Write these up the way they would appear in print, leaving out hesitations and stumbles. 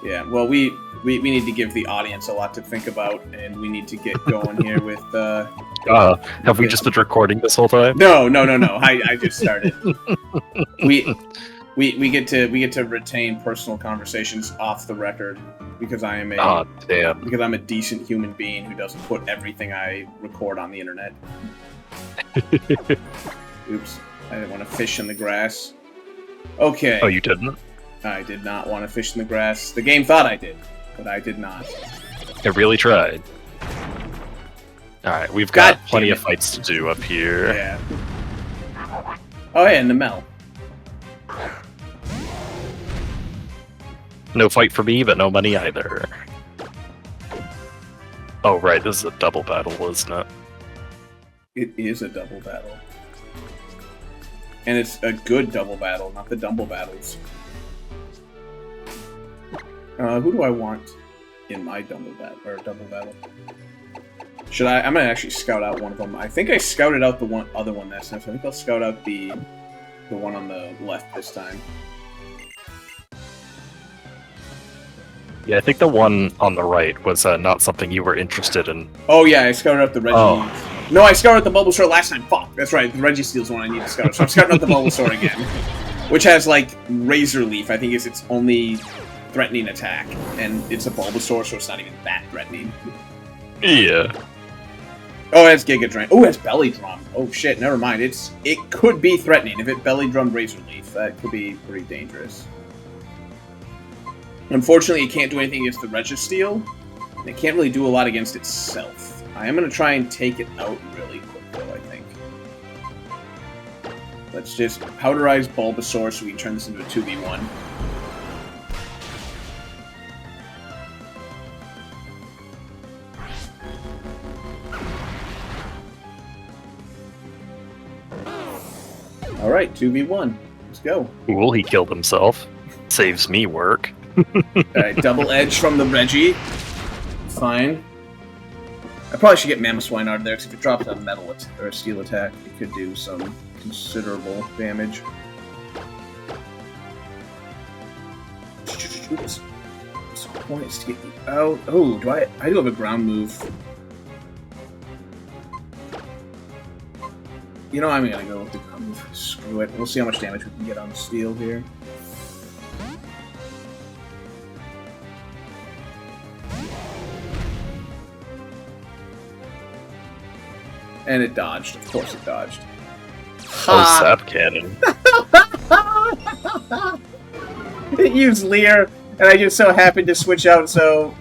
Yeah, well, we need to give the audience a lot to think about, and we need to get going here with. Have we just been recording this whole time? No. I just started. we get to retain personal conversations off the record because I am because I'm a decent human being who doesn't put everything I record on the internet. Oops, I didn't want to fish in the grass. Okay. Oh, you didn't? I did not want to fish in the grass. The game thought I did, but I did not. It really tried. Alright, we've got plenty of fights to do up here. Yeah. Oh yeah, and the Mel. No fight for me, but no money either. Oh right, this is a double battle, isn't it? It is a double battle. And it's a good double battle, not the dumble battles. Who do I want in my double battle? Should I? I'm gonna actually scout out one of them. I think I scouted out the other one last time, so I think I'll scout out the one on the left this time. Yeah, I think the one on the right was not something you were interested in. Oh yeah, I scouted out the Reggie. Oh. No, I scouted out the Bulbasaur last time. Fuck, that's right. The Registeel's one I need to scout. So I'm scouting out the Bulbasaur again, which has like Razor Leaf. I think is its only threatening attack, and it's a Bulbasaur, so it's not even that threatening. Yeah. Oh, it has Giga Drain. Oh, it has Belly Drum. Oh shit, never mind. It could be threatening if it Belly Drum Razor Leaf. That could be pretty dangerous. Unfortunately, it can't do anything against the Registeel, and it can't really do a lot against itself. I am going to try and take it out really quick, though, I think. Let's just Powderize Bulbasaur so we can turn this into a 2v1. Alright, 2v1. Let's go. Cool, he killed himself. Saves me work. Alright, double edge from the Reggie. Fine. I probably should get Mamoswine out of there, because if it drops a metal or a steel attack, it could do some considerable damage. Oops. Some points to get you out. Oh, I do have a ground move. You know, I'm gonna go with the ground move. Screw it. We'll see how much damage we can get on the steel here. And it dodged. Of course it dodged. Oh, Sap Cannon. It used Leer, and I just so happened to switch out so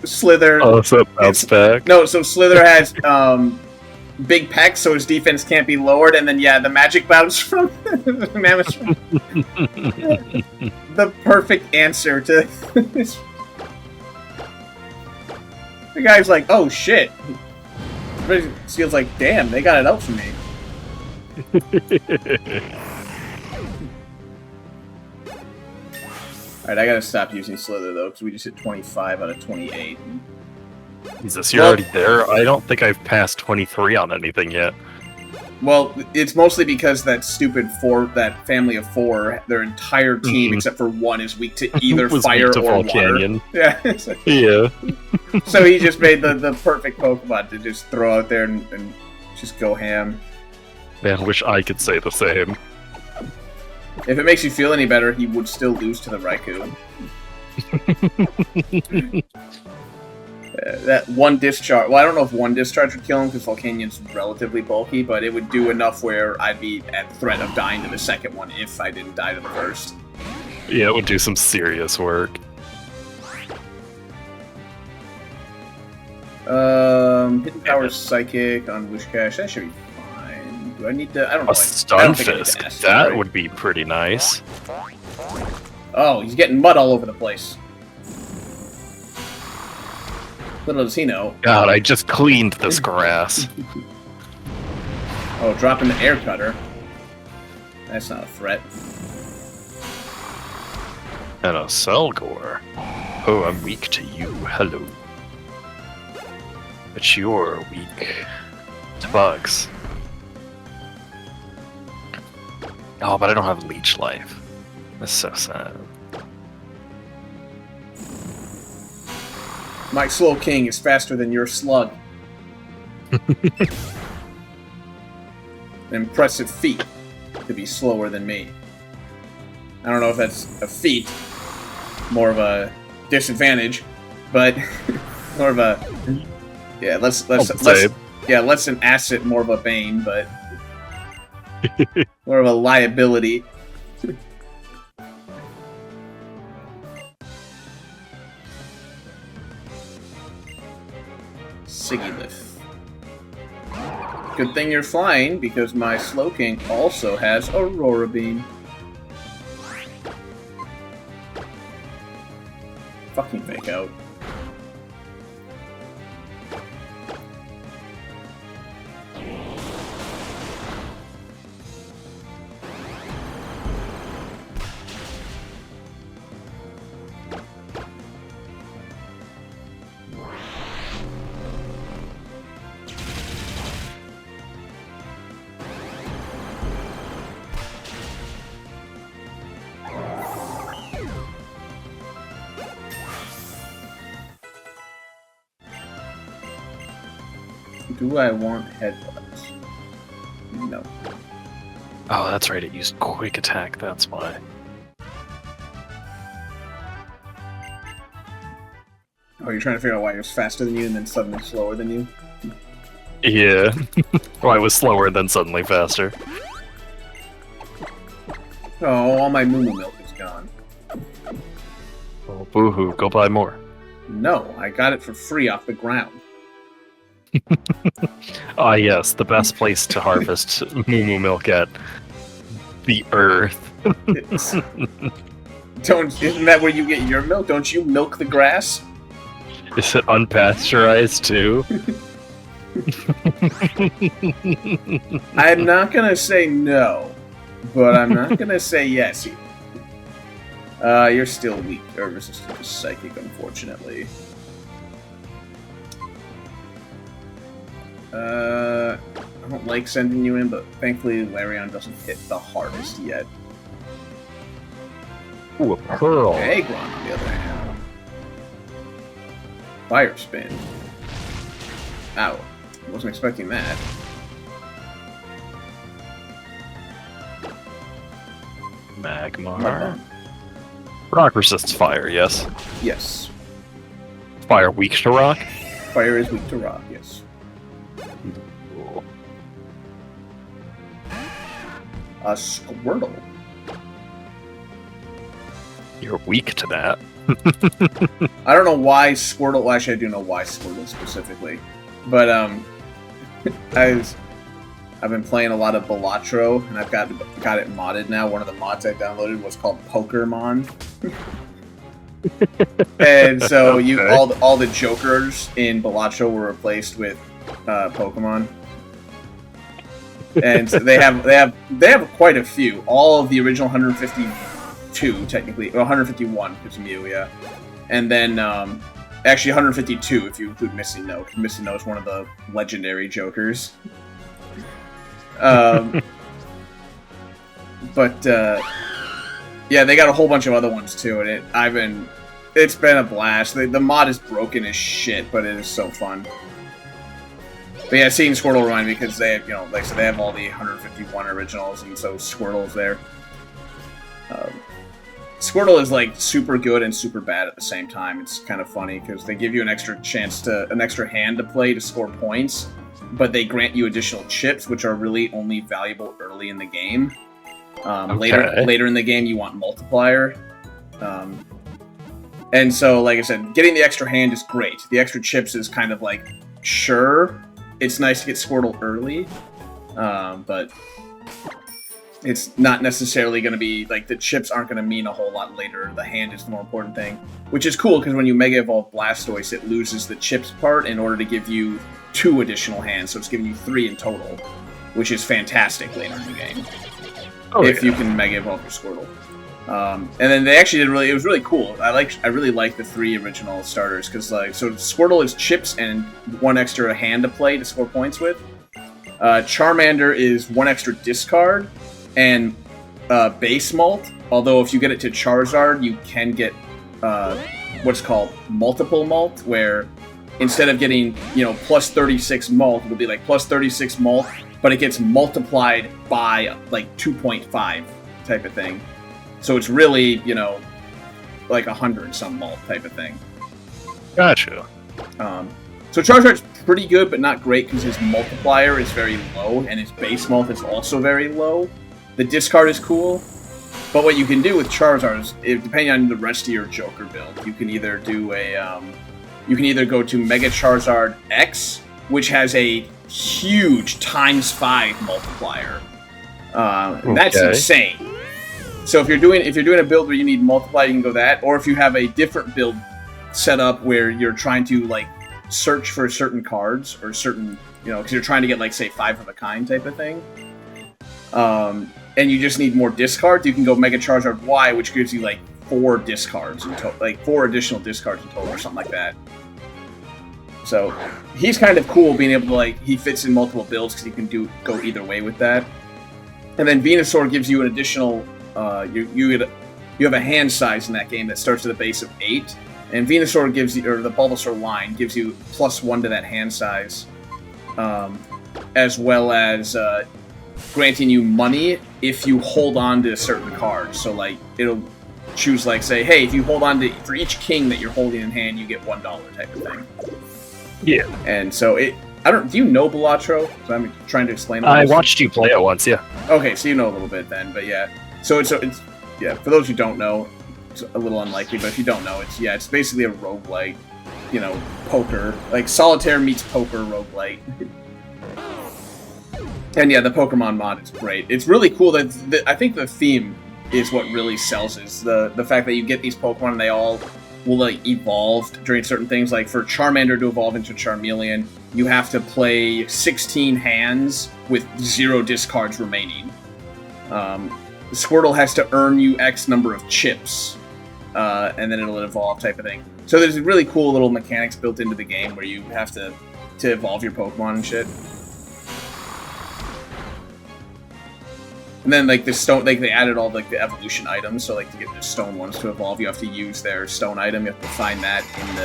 Slither... Oh, so bounce back? No, so Slither has big pecs, so his defense can't be lowered, and then, yeah, the magic bounce from Mammoth. The perfect answer to this. The guy's like, oh shit. Steel's like, damn, they got it out for me. Alright, I gotta stop using Slither though, because we just hit 25 out of 28. Jesus, you're already there? I don't think I've passed 23 on anything yet. Well, it's mostly because that stupid that family of 4, their entire team except for one is weak to either fire weak to or Volcanion. water. Yeah. Yeah. So he just made the perfect Pokemon to just throw out there and just go ham. Man, wish I could say the same. If it makes you feel any better, he would still lose to the Raikou. That one discharge... Well, I don't know if one discharge would kill him, because Volcanion's relatively bulky, but it would do enough where I'd be at threat of dying to the second one if I didn't die to the first. Yeah, it would do some serious work. Hidden Power Psychic on Wishcash, that should be fine. Do I need to... I don't know. A Stunfisk, that would be pretty nice. Oh, he's getting mud all over the place. Little does he know. God, I just cleaned this grass. Oh, dropping the air cutter. That's not a threat. And a Selgor. Oh, I'm weak to you. Hello. But you're weak to bugs. Oh, but I don't have Leech Life. That's so sad. My slow king is faster than your slug. An impressive feat to be slower than me. I don't know if that's a feat, more of a disadvantage, but more of a less an asset, more of a bane, but more of a liability. Sigilith. Good thing you're flying, because my Slowking also has Aurora Beam. Fucking fake out. Do I want headbutts? No. Oh, that's right. It used quick attack. That's why. Oh, you're trying to figure out why it was faster than you and then suddenly slower than you? Yeah. Well, I was slower, then suddenly faster. Oh, all my Moo Moo milk is gone. Oh, boo-hoo. Go buy more. No, I got it for free off the ground. Ah, yes, the best place to harvest Moo Moo milk at the Earth. Isn't that where you get your milk? Don't you milk the grass? Is it unpasteurized too? I'm not gonna say no, but I'm not gonna say yes either. You're still weak or resistant to psychic, unfortunately. I don't like sending you in, but thankfully Larion doesn't hit the hardest yet. Ooh, a pearl. Aggron, on the other hand. Fire spin. Ow. Wasn't expecting that. Magmar. Rock resists fire, yes? Yes. Fire weak to rock? Fire is weak to rock, yes. A Squirtle. You're weak to that. I don't know why Squirtle. Well, actually, I do know why Squirtle specifically, but I've been playing a lot of Balatro, and I've got it modded now. One of the mods I downloaded was called Pokermon, and so all the Jokers in Balatro were replaced with Pokemon. And they have quite a few. All of the original 152, technically, or 151 because Mew, yeah, and then actually 152 if you include Missing No, because Missing No is one of the legendary Jokers. But yeah, they got a whole bunch of other ones too, and it's been a blast. The mod is broken as shit, but it is so fun. But yeah, seeing Squirtle remind me because they have, like I said, they have all the 151 originals, and so Squirtle's there. Squirtle is like super good and super bad at the same time. It's kind of funny because they give you an extra hand to play to score points, but they grant you additional chips, which are really only valuable early in the game. Later in the game, you want multiplier. And so, like I said, getting the extra hand is great. The extra chips is kind of like, sure, it's nice to get Squirtle early, but it's not necessarily going to be, like, the chips aren't going to mean a whole lot later. The hand is the more important thing, which is cool, because when you Mega Evolve Blastoise, it loses the chips part in order to give you 2 additional hands, so it's giving you 3 in total, which is fantastic later in the game. If you can Mega Evolve your Squirtle. And then they actually did it was really cool. I really like the 3 original starters, because, like, so Squirtle is chips and 1 extra hand to play to score points with. Charmander is 1 extra discard and base mult, although if you get it to Charizard, you can get what's called multiple mult, where instead of getting, you know, plus 36 mult, it'll be like plus 36 mult, but it gets multiplied by like 2.5 type of thing. So it's really, you know, like 100 some mult type of thing. Gotcha. So Charizard's pretty good, but not great because his multiplier is very low and his base mult is also very low. The discard is cool, but what you can do with Charizard is, depending on the rest of your Joker build, you can either do a, you can either go to Mega Charizard X, which has a huge ×5 multiplier. That's insane. So if you're doing a build where you need multiply, you can go that, or if you have a different build set up where you're trying to like search for certain cards or certain, you know, because you're trying to get like say 5 of a kind type of thing, and you just need more discards, you can go Mega Charizard Y, which gives you like 4 discards in total, like 4 additional discards in total or something like that. So he's kind of cool being able to like, he fits in multiple builds because you can go either way with that. And then Venusaur gives you an additional, you have a hand size in that game that starts at a base of 8, and Venusaur gives you, or the Bulbasaur line gives you +1 to that hand size, as well as granting you money if you hold on to a certain card. So like it'll choose like say, hey, if you hold on to, for each king that you're holding in hand, you get $1 type of thing. Yeah. And so do you know Balatro? So I'm trying to explain. I watched you play it once, yeah. Okay, so you know a little bit then, but yeah. So it's yeah, for those who don't know, it's a little unlikely, but if you don't know, it's basically a roguelite, you know, poker. Like Solitaire meets poker roguelite. And yeah, the Pokemon mod is great. It's really cool that I think the theme is what really sells, is the fact that you get these Pokemon and they all will like evolve during certain things. Like for Charmander to evolve into Charmeleon, you have to play 16 hands with 0 discards remaining. Squirtle has to earn you X number of chips, and then it'll evolve type of thing. So there's really cool little mechanics built into the game where you have to evolve your Pokemon and shit. And then like the stone, like they added all like the evolution items. So like to get the stone ones to evolve, you have to use their stone item. You have to find that in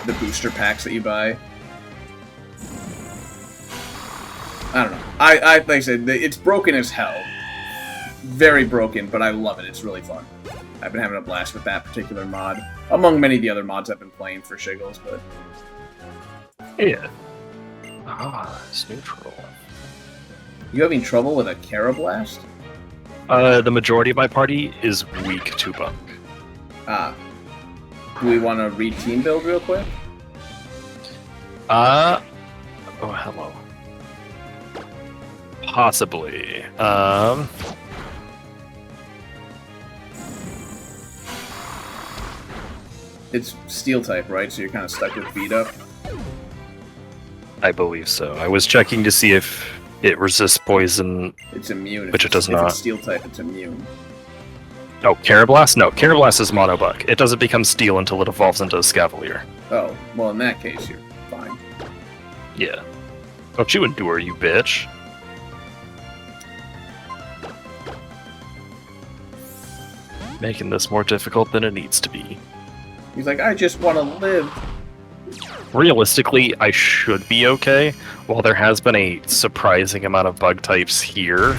the booster packs that you buy. I don't know. I like I said, it's broken as hell. Very broken, but I love it. It's really fun. I've been having a blast with that particular mod, among many of the other mods I've been playing for Shiggles, but... Yeah. It's neutral. You having trouble with a Carablast? The majority of my party is weak to bug. Do we want to re-team build real quick? Oh, hello. Possibly. It's steel type, right? So you're kind of stuck with beat up? I believe so. I was checking to see if it resists poison. It's immune. Which it does not. If it's steel type, it's immune. Oh, Carablast? No, Carablast is mono bug. It doesn't become steel until it evolves into a Scavalier. Oh, well in that case, you're fine. Yeah. Don't you endure, you bitch. Making this more difficult than it needs to be. He's like, I just want to live. Realistically, I should be okay. While there has been a surprising amount of bug types here,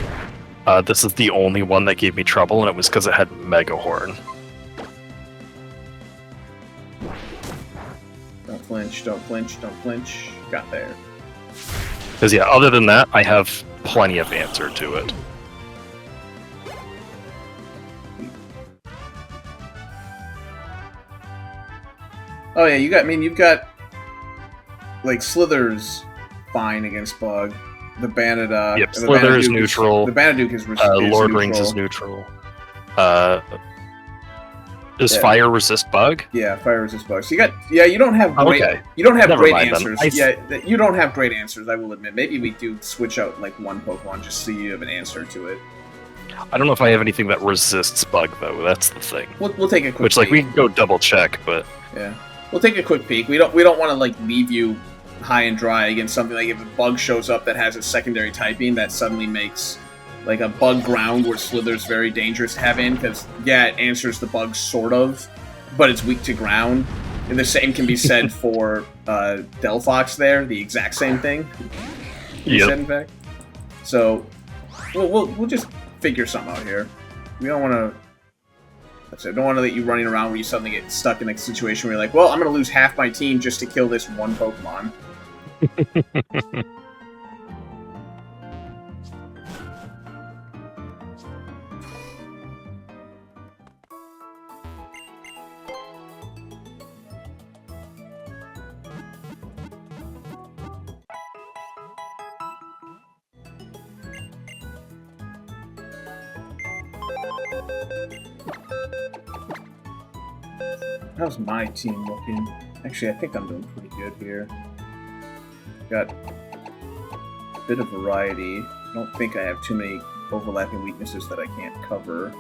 this is the only one that gave me trouble, and it was because it had Mega Horn. Don't flinch, don't flinch, don't flinch. Got there. Because yeah, other than that, I have plenty of answer to it. Oh yeah, you've got like Slither's fine against bug. The Banadok. Yep, Slither is neutral. The Banaduke is Lord neutral. Rings is neutral. Does fire resist bug? Yeah, fire resist bug. So you don't have great. Okay. You don't have Never great mind, answers. then. You don't have great answers. I will admit. Maybe we do switch out like one Pokemon just so you have an answer to it. I don't know if I have anything that resists bug though. That's the thing. We'll take a quick. Which like we can go double check, but yeah. We'll take a quick peek. We don't want to like leave you high and dry against something like if a bug shows up that has a secondary typing that suddenly makes like a bug ground where Slither's very dangerous to have in because yeah, it answers the bug sort of, but it's weak to ground. And the same can be said for Delphox there, the exact same thing. Yep. Said, in fact. So, we'll just figure something out here. We don't want to... I don't want to let you running around where you suddenly get stuck in a situation where you're like, well, I'm going to lose half my team just to kill this one Pokemon. How's my team looking? Actually, I think I'm doing pretty good here. Got a bit of variety. I don't think I have too many overlapping weaknesses that I can't cover.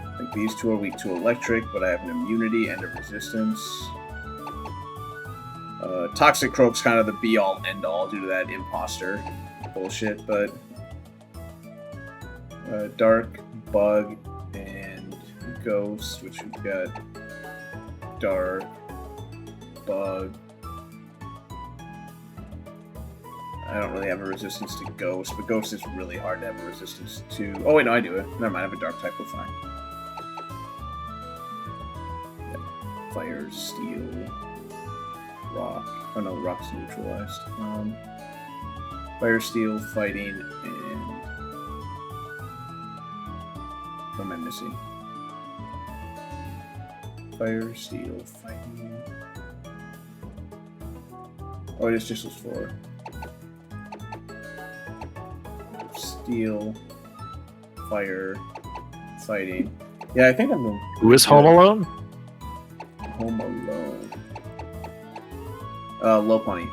I think these two are weak to electric, but I have an immunity and a resistance. Toxic Croak's kind of the be-all, end-all due to that imposter bullshit, but Dark, Bug, and Ghost, which we've got Dark, Bug. I don't really have a resistance to Ghost, but Ghost is really hard to have a resistance to. Oh wait, no, I do it. Never mind, I have a Dark type, we're fine. Yeah. Fire, Steel, Rock. Oh no, Rock's neutralized. Fire, Steel, Fighting, and what am I missing? Fire, Steel, Fighting. Oh, it is just those four. Steel, Fire, Fighting. Yeah, I think I'm going. Who is Home Alone? Home Alone. Lopunny.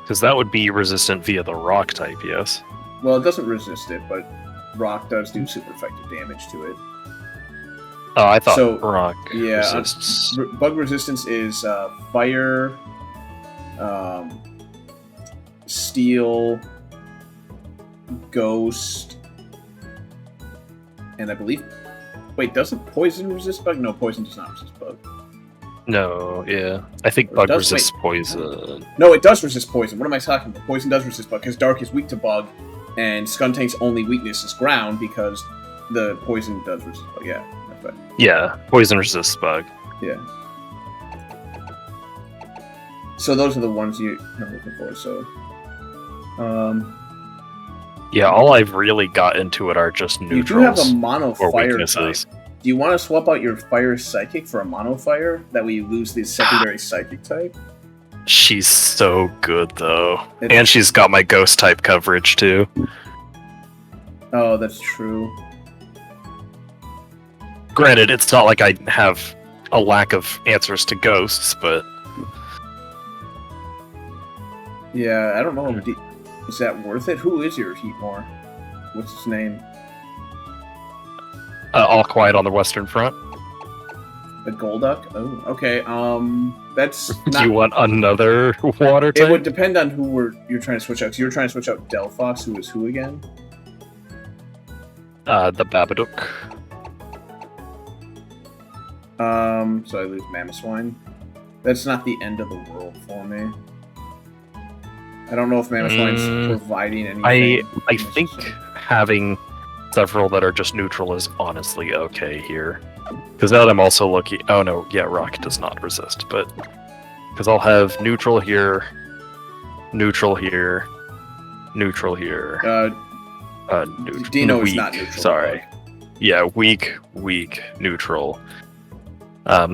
Because that would be resistant via the rock type, yes. Well, it doesn't resist it, but rock does do super effective damage to it. Oh, I thought So, rock Yeah, resists. bug resistance is fire, steel, ghost, and I believe. Wait, doesn't poison resist bug? No, poison does not resist bug. No, yeah. I think Or bug does- resists poison. No, it does resist poison. What am I talking about? Poison does resist bug because Dark is weak to bug, and Skuntank's only weakness is ground because the poison does resist bug. Yeah, that's right. Yeah, poison resists bug. Yeah. So those are the ones you're looking for. So, Yeah, all I've really got into it are just you do have neutrals a mono or fire type. weaknesses. Do you want to swap out your fire psychic for a mono fire? That way you lose the secondary psychic type. She's so good though, It- and she's got my ghost type coverage too. Oh, that's true. Granted, it's not like I have a lack of answers to ghosts, but Yeah, I don't know. Is that worth it? Who is your Heatmore? What's his name? all quiet on the Western Front. The Golduck? Oh, okay. That's Do not. you want another water It type? would depend on who you're trying to switch out. 'Cause you're trying to switch out Delphox, who is who again? The Babadook. So I lose Mamoswine. That's not the end of the world for me. I don't know if Mamoswine's providing anything. I think having several that are just neutral is honestly okay here. Because now that I'm also looking... Oh no, yeah, rock does not resist, but... Because I'll have neutral here, neutral here, neutral here. Dino is weak, not neutral. Sorry. Yeah, weak, neutral.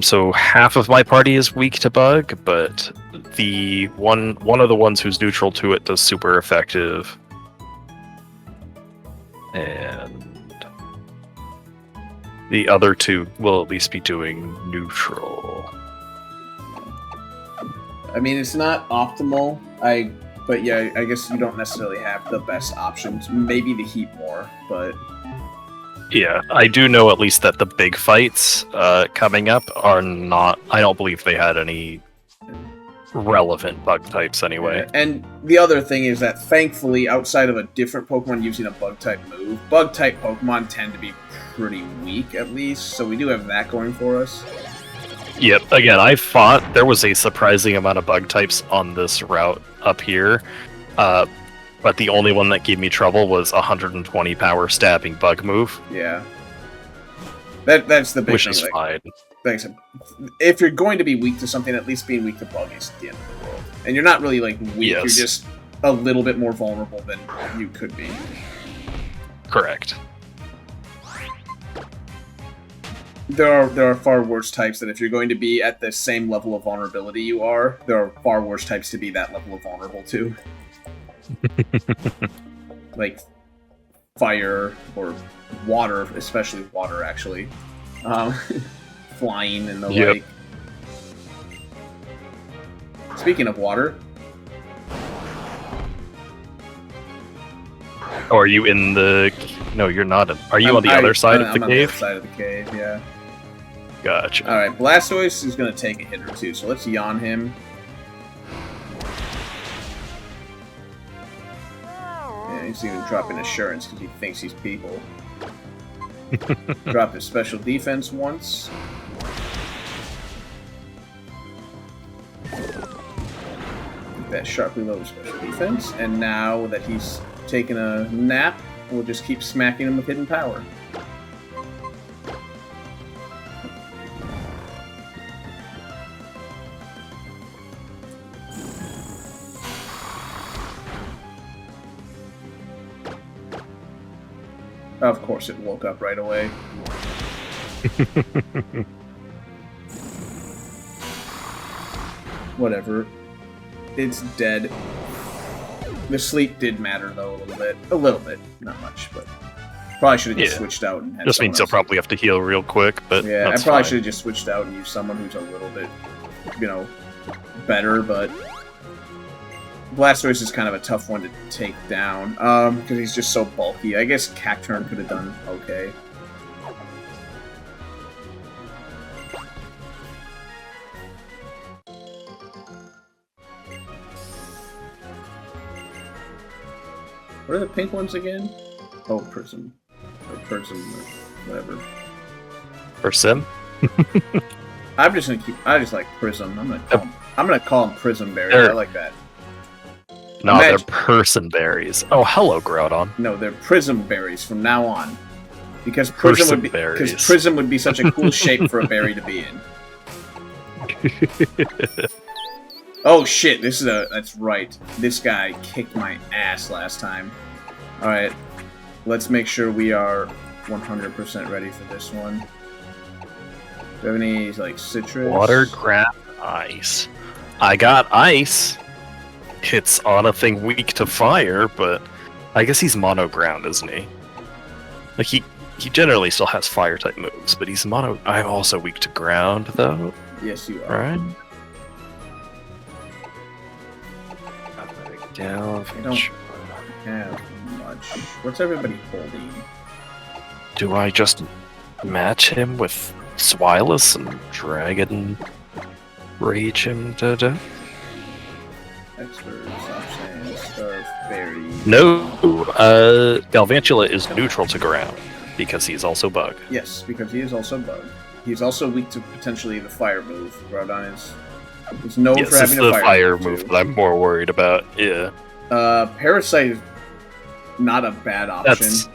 So half of my party is weak to bug, but the one of the ones who's neutral to it does super effective. And the other two will at least be doing neutral. I mean, it's not optimal. But yeah, I guess you don't necessarily have the best options. Maybe the Heatmore, but Yeah, I do know at least that the big fights coming up are not... I don't believe they had any relevant bug types anyway. Yeah. And the other thing is that, thankfully, outside of a different Pokemon using a bug-type move, bug-type Pokemon tend to be pretty weak, at least, so we do have that going for us. Yep, again, I fought, there was a surprising amount of bug types on this route up here, but the only one that gave me trouble was 120 power stabbing bug move. Yeah. That's the big which thing. Is fine. Like I said, if you're going to be weak to something, at least being weak to bug is the end of the world. And you're not really, like, weak, Yes. you're just a little bit more vulnerable than you could be. Correct. There are far worse types that if you're going to be at the same level of vulnerability you are, there are far worse types to be that level of vulnerable to. Like fire or water, especially water, actually. Flying and the like. Speaking of water. Oh, are you in the... No, you're not. Are you on the other side of the cave? I'm on the other side of the cave, yeah. Gotcha. Alright, Blastoise is going to take a hit or two, so let's yawn him. Yeah, he's even dropping assurance because he thinks he's people. Drop his special defense once. That sharply low special defense, and now that he's taken a nap, we'll just keep smacking him with hidden power. Of course it woke up right away. Whatever. It's dead. The sleep did matter, though, a little bit. A little bit. Not much, but... Probably should have just switched out and had Just means you'll probably have to heal real quick, but yeah, I probably should have just switched out and used someone who's a little bit, you know, better, but... Blastoise is kind of a tough one to take down, because he's just so bulky. I guess Cacturn could have done okay. What are the pink ones again? Oh, Prism. Or Prism, or whatever. Prism? I'm just gonna keep... I just like Prism. I'm gonna call them Prism Berries. I like that. No, they're person berries. Oh, hello, Groudon. No, they're Prism Berries from now on. Because Prism would be such a cool shape for a berry to be in. Oh shit, that's right. This guy kicked my ass last time. Alright, let's make sure we are 100% ready for this one. Do you have any, like, citrus? Water, crap, ice. I got ice. It's on a thing weak to fire, but I guess he's mono ground, isn't he? Like, he generally still has fire type moves, but he's mono... I'm also weak to ground, though. Yes, you are. Right? Delve. I don't have much. What's everybody holding? Do I just match him with Swilus and Dragon Rage him to death? Expert, Soft Sand, Starve, Berry. No! Galvantula is neutral to ground, because he's also bug. Yes, because he is also bug. He's also weak to potentially the fire move. Groudon is known for having a fire move that I'm more worried about, yeah. Parasite is not a bad option.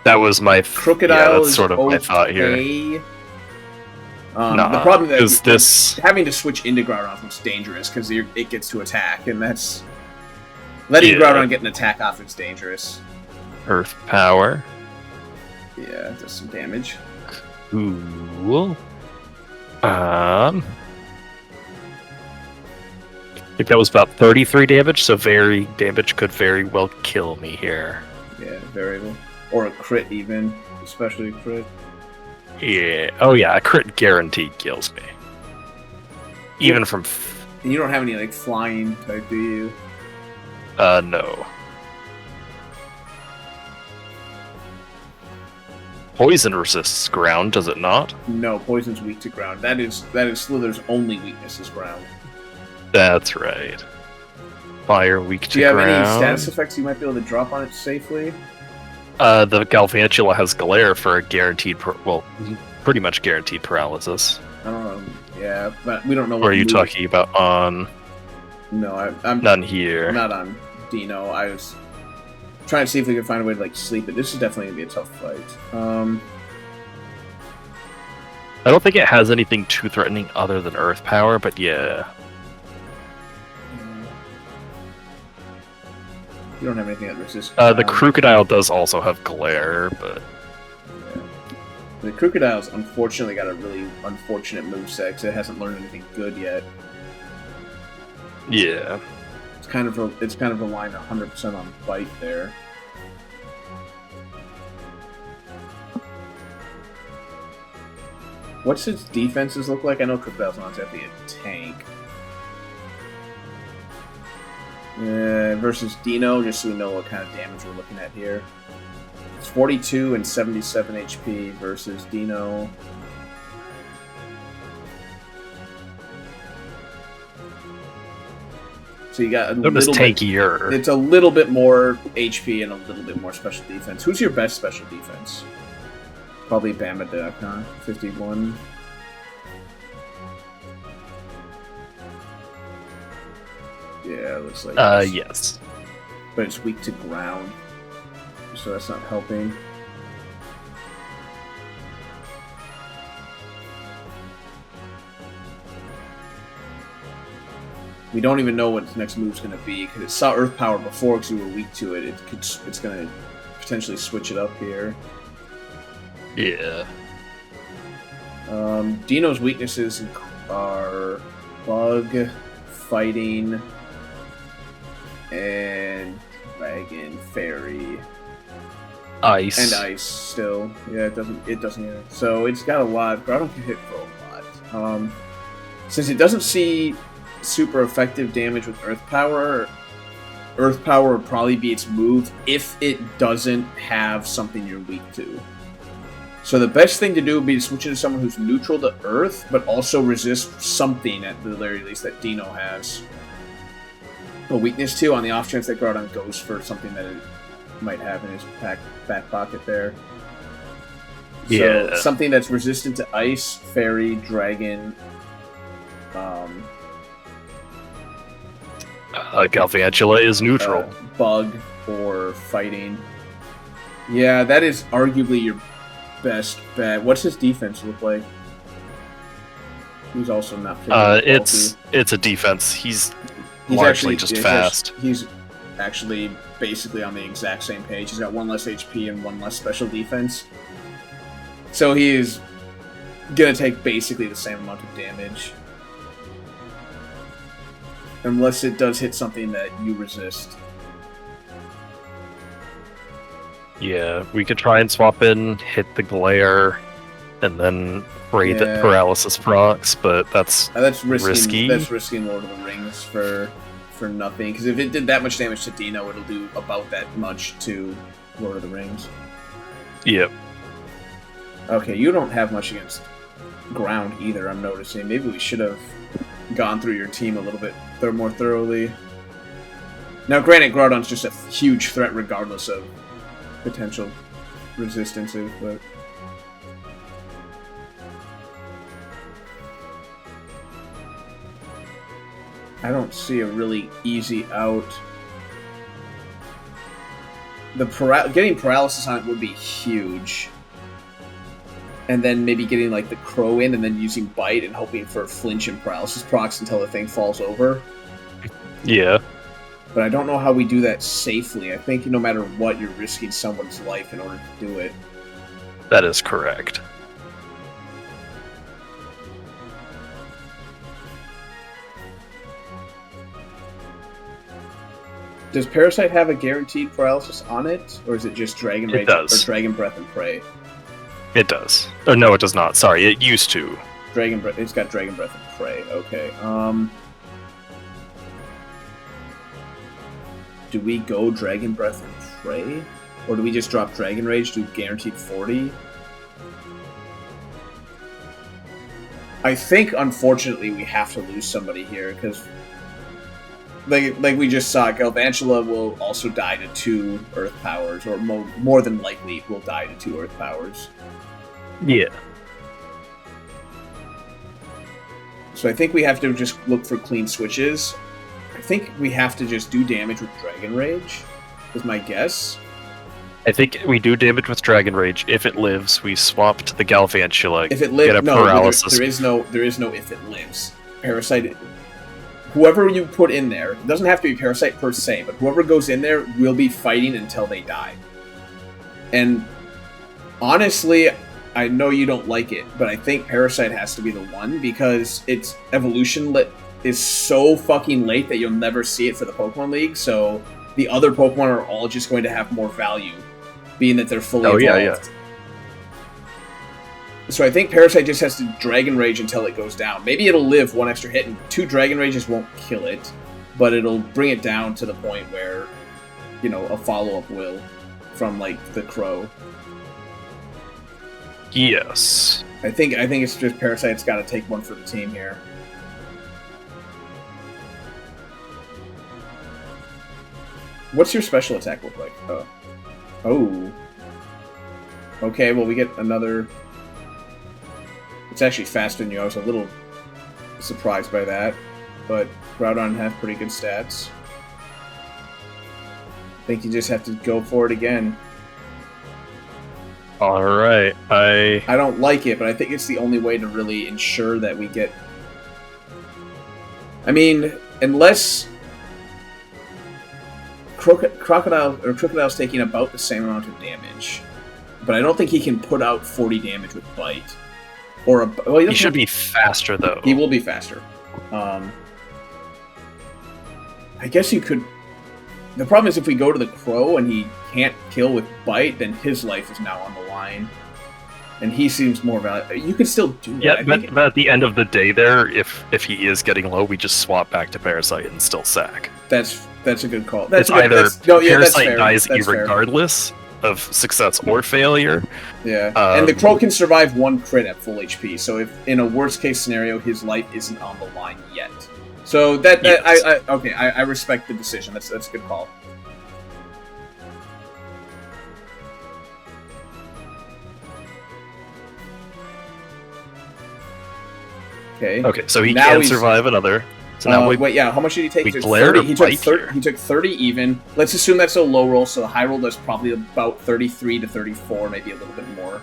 That was my... Crocodile that's sort of okay. my thought here. The problem is this having to switch into Groudon is dangerous because it gets to attack, and that's letting Groudon get an attack off is dangerous. Earth power. Yeah, it does some damage. Cool. I think that was about 33 damage, so damage could very well kill me here. Yeah, very well. Or a crit even, especially a crit. Yeah. Oh yeah, a crit guaranteed kills me. Even from... And you don't have any, like, flying type, do you? No. Poison resists ground, does it not? No, poison's weak to ground. That is Slither's only weakness is ground. That's right. Fire weak to Do you have ground. any status effects you might be able to drop on it safely? The Galvantula has Glare for a guaranteed, pretty much guaranteed paralysis. I don't know. Yeah, but we don't know. What are you talking about on? No, I'm none here. Not on Dino. I was trying to see if we could find a way to like sleep it. This is definitely gonna be a tough fight. I don't think it has anything too threatening other than Earth Power, but yeah. You don't have anything that resists. The Crocodile does also have Glare, but yeah. The Crocodile's unfortunately got a really unfortunate moveset because it hasn't learned anything good yet. Yeah. It's kind of relying 100% on bite there. What's its defenses look like? I know Crocodile's not exactly a tank. Versus Dino, just so we know what kind of damage we're looking at here. It's 42 and 77 HP versus Dino. So you got a little tankier. It's a little bit more HP and a little bit more special defense. Who's your best special defense? Probably Bamadek, huh? 51. Yeah, it looks like yes. But it's weak to ground, so that's not helping. We don't even know what its next move's going to be, because it saw Earth Power before because you were weak to it. It's going to potentially switch it up here. Yeah. Dino's weaknesses are Bug, Fighting, and Dragon, Fairy. Ice. And Ice still. Yeah, it doesn't. So it's got a lot. Groudon can hit for a lot. Since it doesn't see super effective damage with Earth Power would probably be its move if it doesn't have something you're weak to. So the best thing to do would be to switch into someone who's neutral to Earth, but also resists something at the very least that Dino has a weakness to, on the off chance that Groudon goes for something that it might have in his back pocket there. Yeah. So something that's resistant to Ice, Fairy, Dragon, Galvantula is neutral. Bug, or Fighting. Yeah, that is arguably your best bet. What's his defense look like? He's also not. It's a defense. He's largely just fast. He's actually basically on the exact same page. He's got 1 less HP and 1 less special defense. So he is gonna take basically the same amount of damage. Unless it does hit something that you resist. Yeah, we could try and swap in, hit the Glare, and then pray that Paralysis procs, but that's risky. That's risking Lord of the Rings for nothing. Because if it did that much damage to Dino, it'll do about that much to Lord of the Rings. Yep. Okay, you don't have much against ground either, I'm noticing. Maybe we should have gone through your team a little bit more thoroughly. Now, granted, Groudon's just a huge threat regardless of potential resistances, but... I don't see a really easy out. Getting paralysis on it would be huge. And then maybe getting like the Crow in and then using Bite and hoping for flinch and paralysis procs until the thing falls over. Yeah. But I don't know how we do that safely. I think no matter what, you're risking someone's life in order to do it. That is correct. Does Parasite have a guaranteed paralysis on it? Or is it just Dragon Rage or Dragon Breath and Prey? It does. Oh, no, it does not. Sorry, it used to. It's got Dragon Breath and Prey. Okay. Do we go Dragon Breath and Prey? Or do we just drop Dragon Rage to guaranteed 40? I think, unfortunately, we have to lose somebody here, because like we just saw, Galvantula will also die to 2 Earth powers, or more than likely will die to 2 Earth powers. Yeah. So I think we have to just look for clean switches. I think we have to just do damage with Dragon Rage, is my guess. I think we do damage with Dragon Rage. If it lives, we swap to the Galvantula. If it lives, get a no, paralysis. there is no if it lives. Parasite, whoever you put in there, it doesn't have to be Parasite per se, but whoever goes in there will be fighting until they die. And honestly, I know you don't like it, but I think Parasite has to be the one because its evolution is so fucking late that you'll never see it for the Pokemon League, so the other Pokemon are all just going to have more value, being that they're fully evolved. Yeah. So I think Parasite just has to Dragon Rage until it goes down. Maybe it'll live 1 extra hit, and 2 Dragon Rages won't kill it, but it'll bring it down to the point where, you know, a follow-up will, from, like, the Crow. Yes. I think it's just Parasite's got to take one for the team here. What's your special attack look like? Oh. Okay, well, we get another... It's actually faster than you. I was a little surprised by that. But Groudon has pretty good stats. I think you just have to go for it again. Alright, I don't like it, but I think it's the only way to really ensure that we get... I mean, unless... Crocodile's taking about the same amount of damage. But I don't think he can put out 40 damage with Bite. Or he should be faster, though. He will be faster. I guess you could... The problem is if we go to the Crow and he can't kill with Bite, then his life is now on the line. And he seems more valuable. You could still do that. Yeah, but at the end of the day there, if he is getting low, we just swap back to Parasite and still sack. That's a good call. It's either Parasite dies regardless of success or failure. Yeah, and the Crow can survive 1 crit at full HP, so if in a worst case scenario, his life isn't on the line yet. So yes. I respect the decision. That's a good call. Okay, so he can survive another. So now wait, yeah, how much did he take? He took 30. He took 30 even. Let's assume that's a low roll, so the high roll does probably about 33 to 34, maybe a little bit more.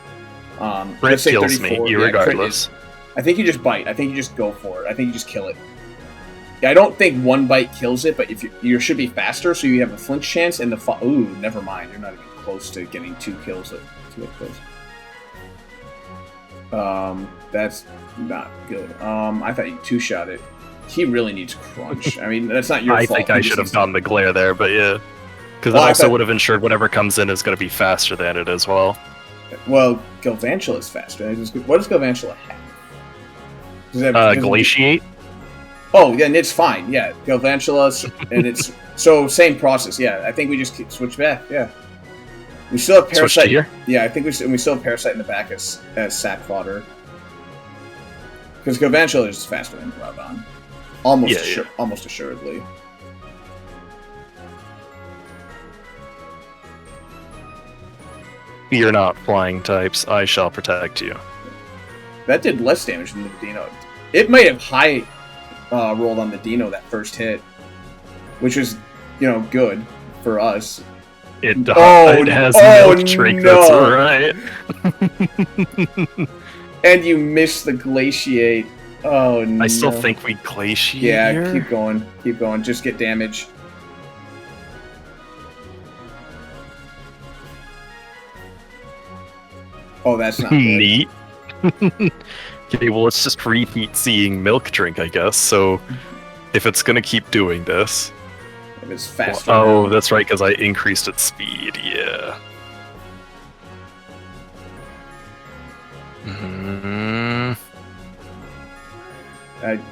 Let's say kills 34. Me, irregardless. I think you just bite. I think you just go for it. I think you just kill it. Yeah, I don't think 1 bite kills it, but if you should be faster, so you have a flinch chance, and the ooh, never mind. You're not even close to getting 2 kills at 2 kills. That's not good. I thought you 2-shot it. He really needs Crunch. I mean, that's not your fault. I think I should have done the Glare there, but yeah. Because that also would have ensured whatever comes in is going to be faster than it as well. Well, Galvantula is faster. What does Galvantula have? Glaciate? Oh, yeah, and it's fine. Yeah, Galvantula, and it's... So, same process, yeah. I think we just switch back, yeah. We still have Parasite here? Yeah, I think we still have Parasite in the back as sack fodder. Because Galvantula is faster than Groudon. Almost assuredly. You're not flying types. I shall protect you. That did less damage than the Dino. It might have high rolled on the Dino that first hit, which was, good for us. It has milk drink. No. That's right. And you missed the Glaciate. Oh no! I still think we Glaciate. Yeah, here. keep going. Just get damage. Oh, that's not good. Neat. Okay, well, let's just repeat seeing milk drink, I guess. So, if it's gonna keep doing this, if it's faster. Oh, that's right, because I increased its speed. Yeah.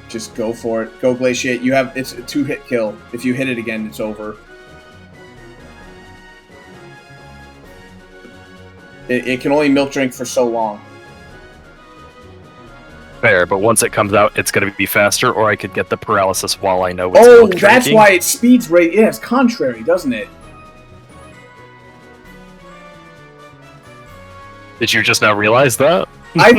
Just go for it. Go Glaciate. It's a 2-hit kill. If you hit it again, it's over. It can only milk drink for so long. Fair, but once it comes out, it's going to be faster, or I could get the paralysis while I know it's Oh, milk that's drinking. why it speeds rate. Yeah, it's contrary, doesn't it? Did you just now realize that? I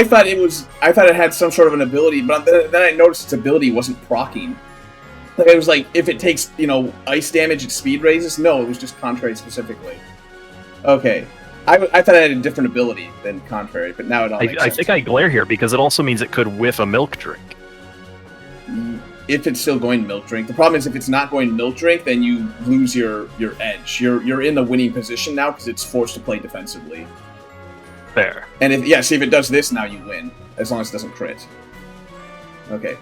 thought it had some sort of an ability, but then I noticed its ability wasn't proccing. Like, it was like, if it takes, ice damage, its speed raises? No, it was just contrary specifically. Okay. I thought it had a different ability than contrary, but now it all makes sense. I think I glare here because it also means it could whiff a milk drink. If it's still going milk drink. The problem is if it's not going milk drink, then you lose your edge. You're in the winning position now because it's forced to play defensively. Fair. And if it does this, now you win. As long as it doesn't crit. Okay.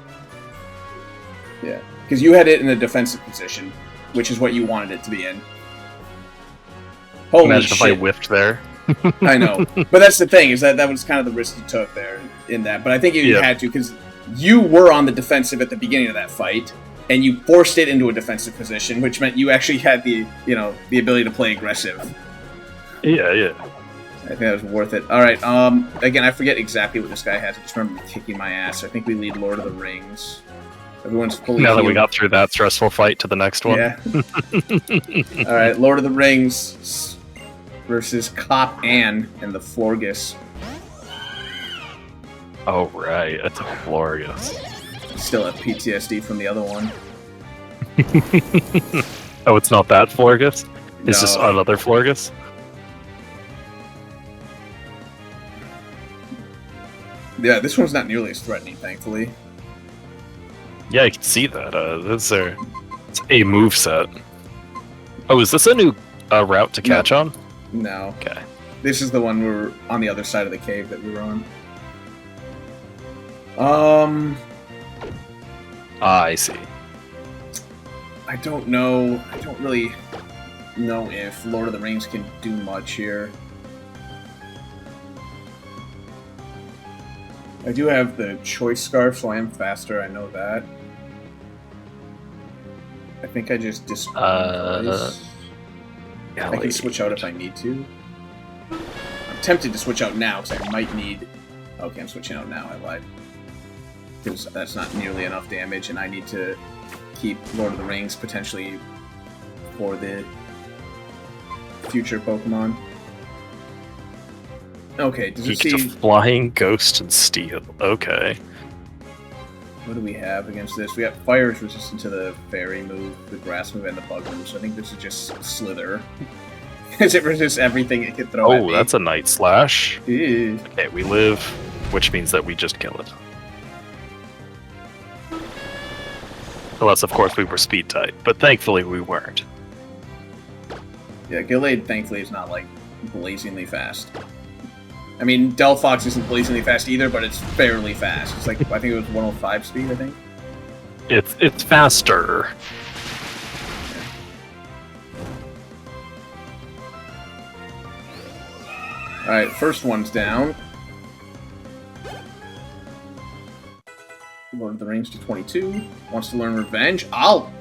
Yeah. Because you had it in a defensive position, which is what you wanted it to be in. Holy Imagine shit. if I whiffed there. I know. But that's the thing, is that was kind of the risk you took there in that. But I think you had to, because you were on the defensive at the beginning of that fight, and you forced it into a defensive position, which meant you actually had the ability to play aggressive. Yeah. I think that was worth it. Alright, again, I forget exactly what this guy has. I just remember him kicking my ass. I think we lead Lord of the Rings. Everyone's fully Now that we healed. got through that stressful fight to the next one. Yeah. Alright, Lord of the Rings versus Cop Ann and the Florgus. Oh, right. That's a Florgus. Still have PTSD from the other one. Oh, it's not that Florgus? It's No. just another Florgus? Yeah, this one's not nearly as threatening, thankfully. Yeah, I can see that. It's a moveset. Oh, is this a new route to catch on? No. Okay. This is the one we're on the other side of the cave that we were on. I see. I don't know. I don't really know if Lord of the Rings can do much here. I do have the choice scarf, so I am faster, I know that. I think I just disqualify. I can switch out if I need to. I'm tempted to switch out now, because I might need... Okay, I'm switching out now, I lied. Because that's not nearly enough damage, and I need to keep Lord of the Rings potentially for the future Pokemon. Okay, does it Peak to see... flying, ghost, and steel. Okay. What do we have against this? We got fire is resistant to the fairy move, the grass move, and the bug move, so I think this is just Slither. Because it resists everything it can throw at me. Oh, that's a Night Slash. Ew. Okay, we live, which means that we just kill it. Unless, of course, we were speed type, but thankfully we weren't. Yeah, Gallade, thankfully, is not, like, blazingly fast. I mean, Delphox isn't blazingly fast either, but it's fairly fast. It's like, I think it was 105 speed, I think. It's faster. Alright, first one's down. Lord of the Rings to 22. Wants to learn Revenge.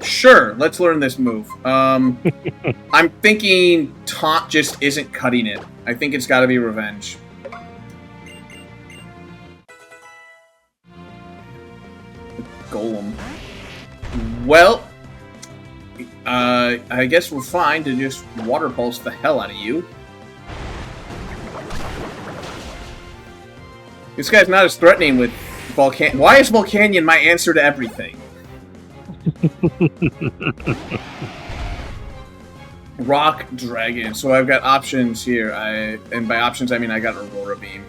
Sure, let's learn this move. I'm thinking Taunt just isn't cutting it. I think it's gotta be Revenge. Golem. Well, I guess we're fine to just Water Pulse the hell out of you. This guy's not as threatening with Volcanion. Why is Volcanion my answer to everything? Rock Dragon. So I've got options here. And by options I mean I got Aurora Beam.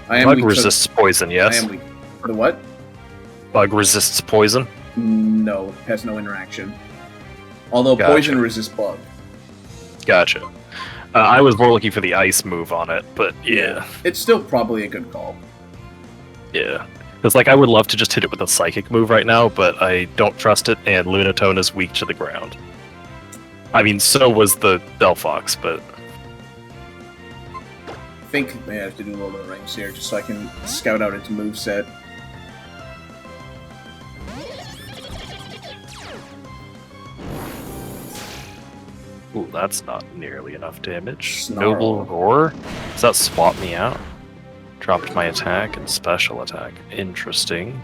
Bug resists poison, yes? I am weak. The what? Bug resists poison? No, has no interaction. Although Gotcha. poison resists bug. Gotcha. I was more looking for the ice move on it, but yeah. It's still probably a good call. Yeah. Because, like, I would love to just hit it with a psychic move right now, but I don't trust it, and Lunatone is weak to the ground. I mean, so was the Delphox, but... I think I may have to do Lord of the Rings here, just so I can scout out its moveset. Ooh, that's not nearly enough damage. Snarl. Noble Roar? Does that swap me out? Dropped my attack and special attack. Interesting.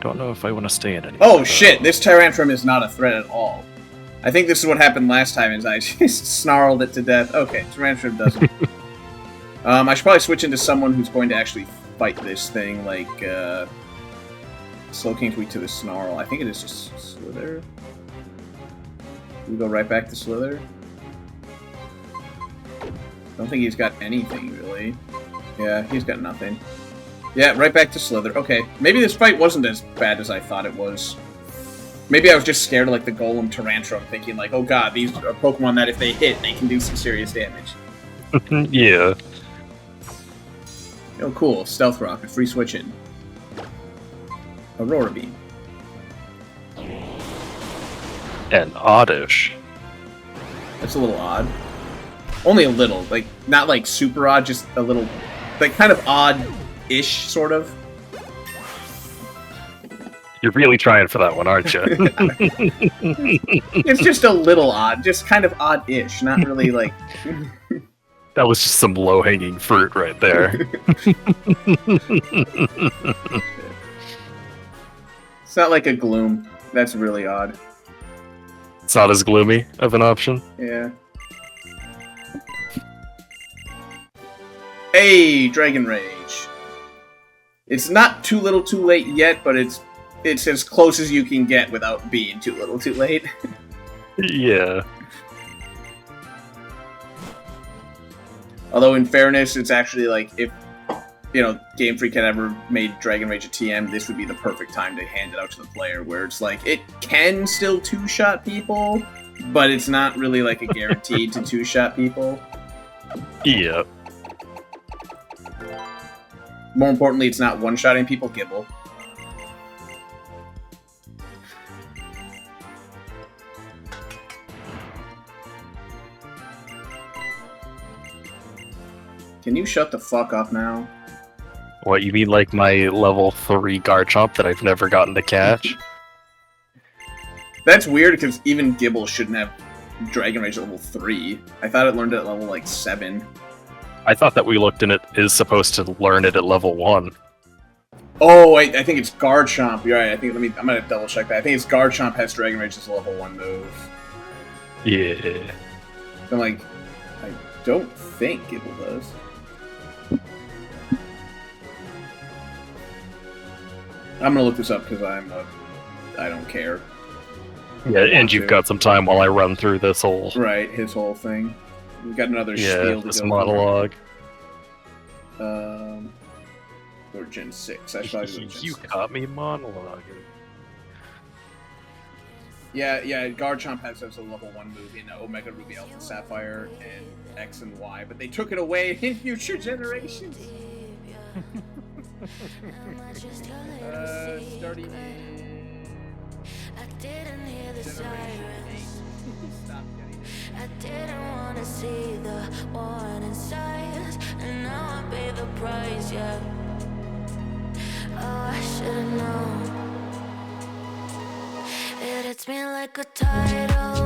Don't know if I want to stay in it. Oh shit, this Tyrantrum is not a threat at all. I think this is what happened last time, is I just snarled it to death. Okay, Tyrantrum doesn't. I should probably switch into someone who's going to actually fight this thing, like, Slow King's weak to the Snarl. I think it is just Slither. We go right back to Slither. Don't think he's got anything, really. Yeah, he's got nothing. Yeah, right back to Slither. Okay, maybe this fight wasn't as bad as I thought it was. Maybe I was just scared of, like, the Golem Tyrantrum, thinking, like, oh god, these are Pokemon that if they hit, they can do some serious damage. Yeah. Oh, cool. Stealth Rock, a free switch in. Aurora Beam. And oddish. That's a little odd. Only a little. Like, not like super odd, just a little, like, kind of odd-ish, sort of. You're really trying for that one, aren't you? It's just a little odd. Just kind of odd-ish. Not really, like... That was just some low-hanging fruit right there. It's not like a Gloom. That's really odd. It's not as gloomy of an option. Yeah. Hey, Dragon Rage. It's not too little too late yet, but it's as close as you can get without being too little too late. Yeah. Although, in fairness, it's actually like, if, you know, Game Freak had ever made Dragon Rage a TM, this would be the perfect time to hand it out to the player, where it's like, it can still two-shot people, but it's not really like a guaranteed to two-shot people. Yeah. More importantly, it's not one-shotting people. Gibble. Can you shut the fuck up now? What, you mean like my level 3 Garchomp that I've never gotten to catch? That's weird, because even Gibble shouldn't have Dragon Rage at level 3. I thought it learned it at level, like, 7. I thought that we looked in it is supposed to learn it at level 1. Oh, I think it's Garchomp. You're right. I'm gonna double check that. I think it's Garchomp has Dragon Rage as a level 1 move. Yeah. I'm like, I don't think Gibble does. I'm gonna look this up because I don't care. Yeah, and you've got some time while I run through this whole... Right, his whole thing. We've got another spiel to this go monologue. Or Gen 6. I thought it was Gen You 6. caught me monologuing. Yeah, Garchomp has as a level 1 move in Omega Ruby Alpha Sapphire and X and Y, but they took it away in future generations. Starting in... I didn't hear the sirens. Stop getting it. I didn't want to see the warning signs, and now I pay the price, yeah. Oh, I should've known. It hits me like a tidal